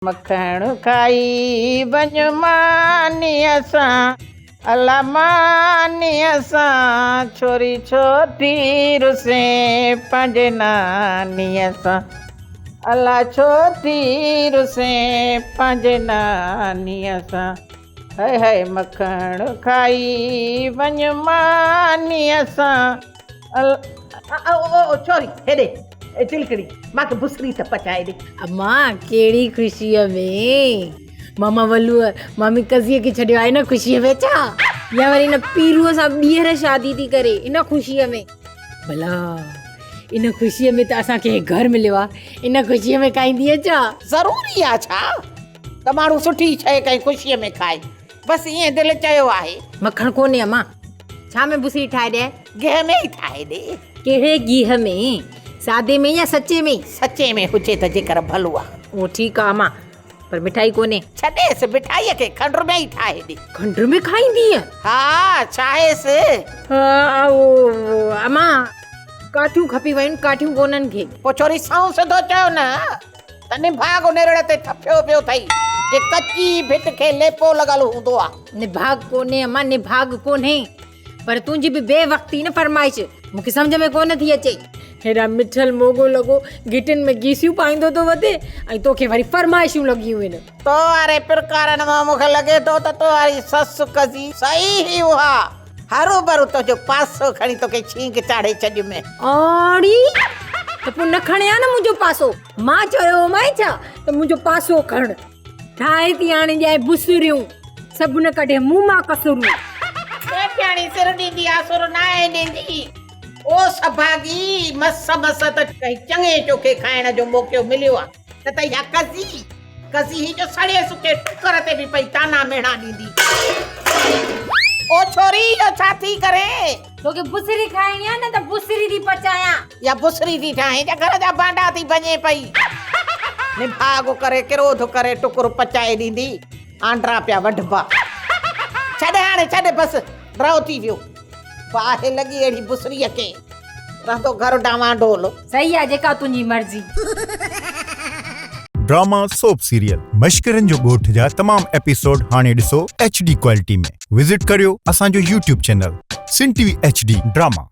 मखण खाई वञ मानीअ सां अला मानीअ सां छोरी छो थी रुसे पंहिंजे नानीअ सां अला छो थी रुसे पंहिंजे नानीअ सां हाय हाय मखण खाई वञ मानीअ सां छोरी हेॾे चिलकड़ी मांखे बुसरी त पचाए ॾे। अम्मा कहिड़ी ख़ुशीअ में मामा वलूअ मामी कज़ीअ खे छॾियो आहे न ख़ुशीअ में छा या वरी इन पीरूअ सां ॿीहर शादी थी करे इन ख़ुशीअ में भला इन ख़ुशीअ में त असांखे घर मिलियो आहे इन ख़ुशीअ में खाईंदीअ छा ज़रूरी आहे छा त माण्हू सुठी शइ कंहिं ख़ुशीअ में खाए बसि ईअं दिलि चयो आहे। मखण कोन्हे अम्मा छा में बुसरी ठाहे ॾिए गिह में ई ठाहे ॾे। कहिड़े गिह में सादे में या सचे में सचे में हुजे त जेकर भलो आहे ओ ठीकु आहे अम्मा पर मिठाई कोन्हे छॾेसि मिठाईअ खे खंड में ई ठाहे ॾे। खंड में खाईंदीअ हा छाहेसि अम्मा काठियूं खपी वयूं काठियूं कोन्हनि खे पोइ छोरी साऊं सिधो चयो न त निभाग उनेरड़ ते थपियो पियो अथई जे कची भिट खे लेपो लॻल हूंदो आहे। निभाग कोन्हे अम्मा निभाग कोन्हे पर तुंहिंजी बि बेवक्ती न फरमाइश मूंखे सम्झ में कोन थी अचे हेॾा मिठल मोगो लॻो गिटिन में गीसियूं पाईंदो थो वधे ऐं तोखे वरी फरमाइशूं लॻियूं आहिनि तो वारे प्रकारनि मां मूंखे लॻे थो त तो वारी ससु कज़ी सही ई उहा हरू भरू तुंहिंजो पासो खणी तोखे छींक चाढ़े छॾियुमि आड़ी त पोइ न खणिया न मुंहिंजो पासो मां चयो मां छा त मुंहिंजो पासो खण ठाहे थी हाणे ॼाए बुसरियूं सभु न कढे मुंहुं मां कसरूं सेठियाणी सिर ॾींदी आहे सुर न आहे ॾींदी ओ सभागी मस मस त कई चङे चोखे खाइण जो मौक़ो मिलियो आहे त इहा कज़ी ही जो सड़े सुके टुकर ते बि पई ताना मेणा ॾींदी। ओ छोरी जो छा थी करे तोखे बुसरी खाइणी आहे न त बुसरी थी पचायां या बुसरी थी ठाहे या घर जा भांडा थी भञे पई निभाग करे क्रोध करे टुकुर पचाए ॾींदी आंड्रा पिया वढबा छॾे हाणे छॾे बसि रहो थी वियो बाहि लॻी अहिड़ी बुसरीअ खे रहंदो घर डावां डोल सही आहे जेका तुंहिंजी मर्ज़ी। ड्रामा सोप सीरियल मश्करनि जो ॻोठ जा तमाम एपिसोड हाणे ॾिसो HD क्वालिटी में विज़िट करियो असांजो YouTube चैनल SindhTVHD ड्रामा।